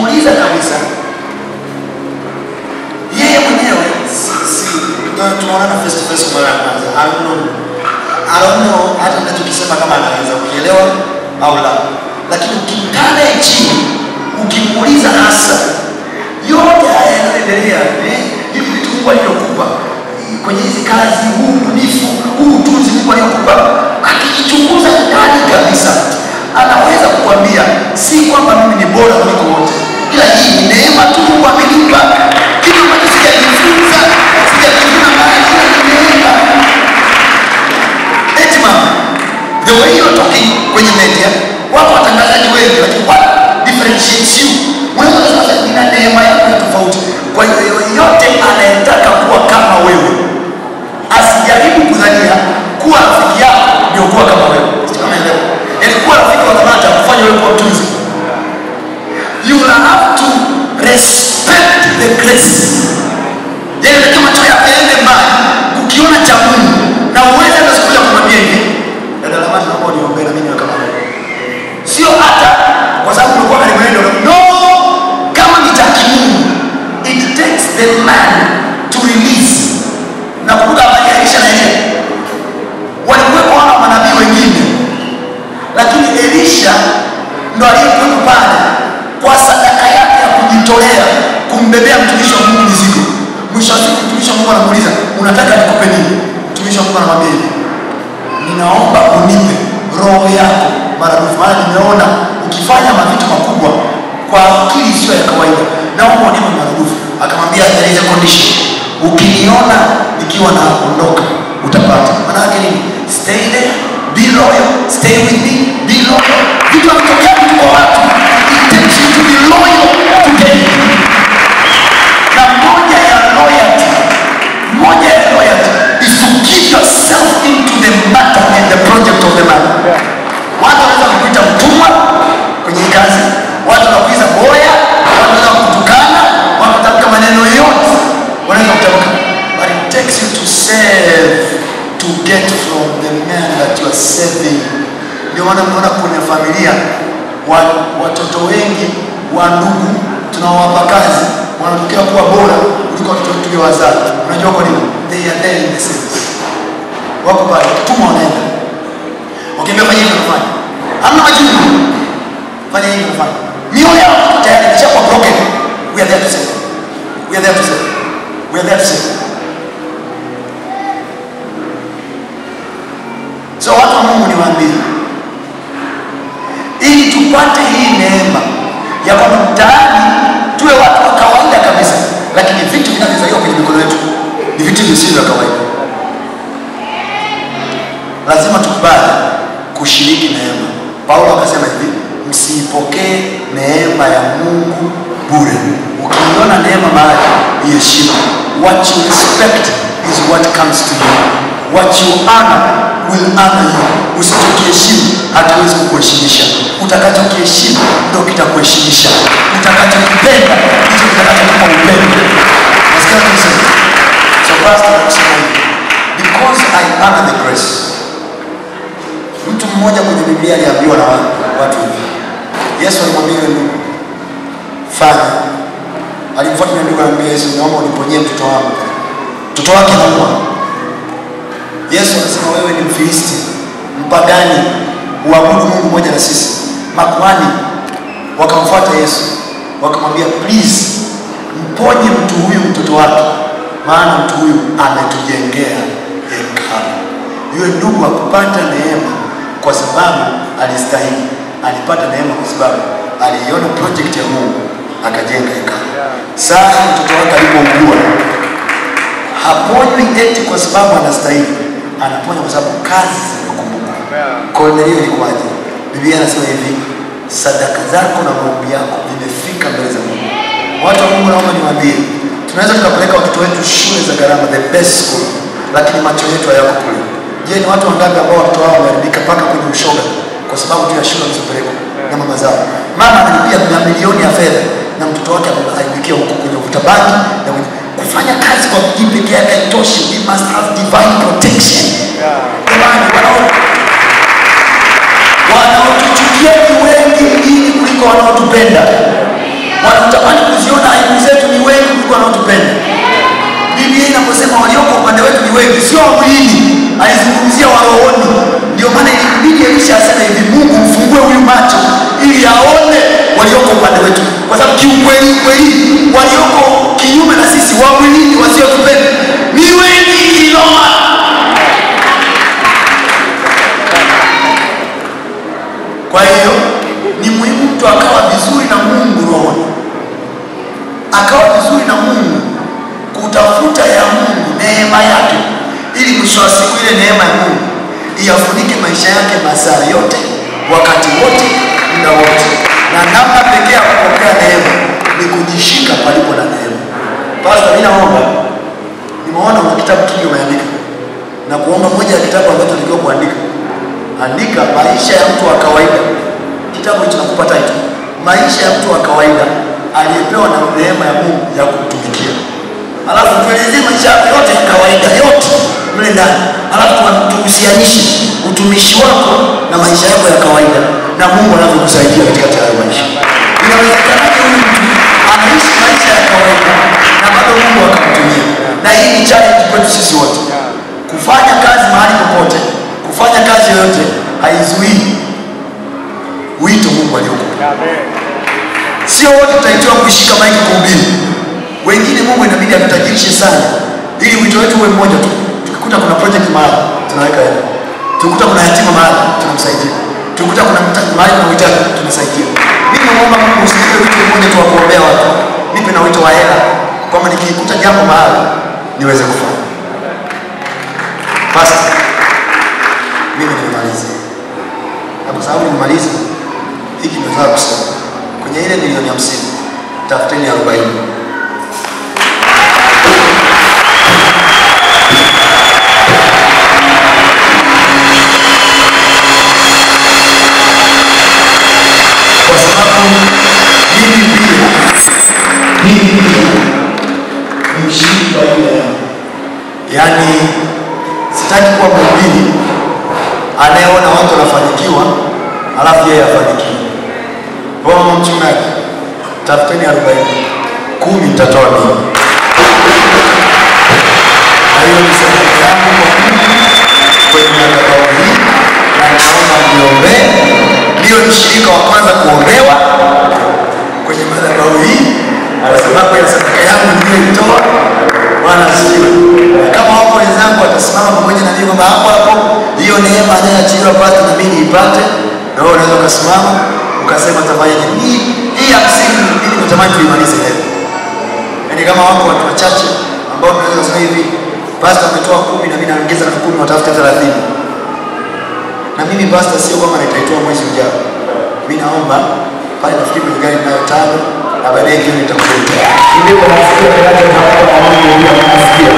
ukimuuliza kabisa yeye mwenyewe tunaona face to face mara ya kwanza, I don't know hata ninachokisema kama anaweza kuelewa au la, lakini ukikutana chini ukimuuliza hasa yote haya yanaendelea, hivi vitu Mungu alivyokupa kwenye hizi kazi, huu ubunifu, huu ujuzi Mungu alivyokupa, akichunguza ndani kabisa anaweza kukuambia si kwamba mimi ni bora kuliko wote, ila hii ni neema tu Mungu amenipa, kitu ambacho sijajifunza, sijajifunza mahali, ila ni neema. Eti mama, the way you're talking kwenye media, wako watangazaji wengi, lakini what differentiates you? Wewe unasema nina neema yako ya tofauti. Kwa hiyo yote anayetaka kuwa kama wewe asijaribu kudhania kuwa rafiki yako ndio kuwa kama wewe. Unaelewa? Yaani kuwa rafiki wa dhamana kufanya wewe kuwa mtunzi. You will have to respect the grace. Yaani kama macho yako yaende mbali ukiona cha Mungu na uweze kusikia kumwambia hivi, dada Lamani naomba niombe na mimi kama wewe. Sio hata kwa sababu ulikuwa karibu ndio. No, kama ni cha Mungu, it takes the man to release. Na kumbuka habari ya Elisha na Elia. Walikuwepo wana manabii wengine, lakini Elisha ndo aliyekuwa pale kwa sadaka yake ya kujitolea kumbebea mtumishi wa Mungu mizigo. Mwisho wa siku mtumishi wa Mungu anamuuliza, unataka nikupe nini? Mtumishi wa Mungu anamwambia, ninaomba unipe roho yako maradufu, maana nimeona ukifanya mavitu makubwa kwa akili sio ya kawaida, naomba unipe maradufu. Akamwambia, there is a condition, ukiniona nikiwa naondoka utapata. Maana yake nini? Stay there, be loyal, stay with me, be loyal. Vitu vinatokea vitu kwa watu, it takes you to be loyal today. Na moja ya loyalty is to give yourself into the matter and the project of the man. Watu wanaweza kukuita mtumwa kwenye kazi, watu wanakuiza boya, watu wanaweza kutukana, wanatamka maneno yote wanaweza kutamka, but it takes you to serve, to get from the man that you are serving. Ndio maana mnaona kwenye familia watoto wengi wa ndugu tunawapa kazi wanatokea kuwa bora kuliko watoto tuliowazaa. Unajua kwa nini? They are there in the service. Wako pale tuma wanaenda. Ukiambia fanya hivi unafanya. Hamna majibu. Fanya hivi unafanya. Mioyo yao tayari imeshakuwa broken. We are there to serve. We are there to serve. We are there to serve. So watu wa Mungu niwaambie, ili tupate hii neema ya kwamba mtaani tuwe watu wa kawaida kabisa, lakini vitu vinavyozaliwa kwenye mikono yetu ni vitu visivyo vya kawaida. Lazima tukubali kushiriki neema. Paulo akasema hivi, msiipokee neema ya Mungu bure. Ukiona neema mahali, iheshimu. What you respect is what comes to you. What you honor will honor you. Usipokiheshimu hatuwezi kukuheshimisha. Utakachokiheshimu ndio kitakuheshimisha. Utakachokipenda ndicho kitakachokupa upendo. Nasikia tunasema, so pastor anasema hivi, because I honor the grace. Mtu mmoja kwenye Biblia aliambiwa na watu hivi, Yesu alimwambia ndugu, fanya. Alimfuata ndugu akamwambia Yesu, naomba uniponyee mtoto wangu. Mtoto wake anaumwa. Yesu anasema, wewe ni Mfilisti, mpagani, uabudu Mungu mmoja na sisi. Makuhani wakamfuata Yesu, wakamwambia, please mponye mtu huyu mtoto wake, maana mtu huyu ametujengea hekalu. Yule ndugu akupata neema kwa sababu alistahili. Alipata neema kwa sababu aliona project ya Mungu akajenga hekalu. Sasa mtoto wake alipougua, haponi eti kwa sababu anastahili, anaponya kwa sababu kazi zimekumbuka. Kornelio ilikuwaje? Biblia inasema hivi, sadaka zako na maombi yako vimefika mbele za Mungu. Watu wa Mungu, naomba niwaambie, tunaweza tukapeleka watoto wetu shule za gharama, the best school, lakini macho yetu hayako kule. Je, ni watu wangapi ambao watoto wao wameharibika mpaka kwenye ushoga kwa sababu tu ya shule walizopelekwa na mama zao? Mama analipia mamilioni ya fedha na mtoto wake anaibikia huko kwenye vuta bangi na kufanya kazi kwa bidii pekee yake haitoshi. We must have divine protection. Jamani, wanaotuchukia ni wengi ili kuliko wanaotupenda. wengi, sio wa mwilini, alizungumzia wa rohoni. Ndio maana ilibidi Elisha aseme hivi, Mungu mfungue huyu macho ili aone walioko upande wetu, kwa sababu kiukweli kweli walioko kinyume na sisi wa mwilini wasiotupenda ni wengi kinoma. Kwa hiyo ni muhimu mtu akawa vizuri na Mungu rohoni, akawa vizuri na Mungu, kutafuta ya Mungu, neema yake, ili mwisho wa siku ile neema ya Mungu iafunike maisha yake masaa yote, wakati wote, muda wote. Na namna pekee ya kupokea neema ni kujishika palipo na neema. Pastor, mimi naomba, nimeona una kitabu kingi umeandika, na kuomba moja ya kitabu ambacho nilikuwa kuandika, andika maisha ya mtu wa kawaida. Kitabu hicho nakupa title, maisha ya mtu wa kawaida aliyepewa na neema ya Mungu ya kutumikia. Alafu tuelezee maisha yote ya kawaida yote mle ndani, alafu tuhusianishe utumishi wako na maisha yako ya kawaida na Mungu anavyokusaidia katika hayo maisha. Inawezekana huyu mtu anaishi maisha ya kawaida na bado Mungu akamtumia. Na hii ni challenge kwetu sisi wote. Kufanya kazi mahali popote, kufanya kazi yoyote haizuii wito Mungu aliokupa. Sio wote tutaitiwa kushika maiki kuhubiri. Wengine Mungu inabidi atutajirishe sana ili wito wetu uwe mmoja tu. Tukikuta kuna project mahali tunaweka hela, tukikuta kuna yatima mahali tunamsaidia, tukikuta kuna mahali kuna uhitaji tunasaidia. Mimi naomba Mungu usikie wito mmoja tu wa kuombea watu, nipe na wito wa hela, kwamba nikikuta jambo mahali niweze kufanya. Basi mimi nimemaliza, na kwa sababu nimemaliza hiki nataka kusema kwenye ile milioni 50 tafuteni 40. Kwa sababu mimi pia ni mshiriki wa ile, yaani sitaki kuwa mhubiri anayeona watu wanafanikiwa alafu yeye afanikiwe. Bwana mchungaji, tafuteni 40, 10 nitatoa mimi. Na hiyo ni sadaka yangu kwenye madhabahu hii, na naomba mniombee. Ndio mshirika wa kwanza kuombewa kwenye madhabahu hii, kwa sababu ya sadaka yangu niliyoitoa. Bwana asifiwe. Kama wako wenzangu watasimama pamoja na mimi kwamba hapo hiyo neema anayoachiwa pasta na mimi niipate, na wewe unaweza kusimama ukasema tafanya hii 50 ili kutamani tuimalize leo. Yaani kama wako watu wachache ambao tunaweza kusema hivi, pasta ametoa 10 na mimi naongeza na 10, watafuta 30. Na mimi pasta sio kama nitaitoa mwezi ujao. Mimi naomba pale nafikiri kwenye gari nayo 5 na baadaye hiyo nitakuletea. Ndio kwa masikio yake hapo kwa Mungu ndio anasikia.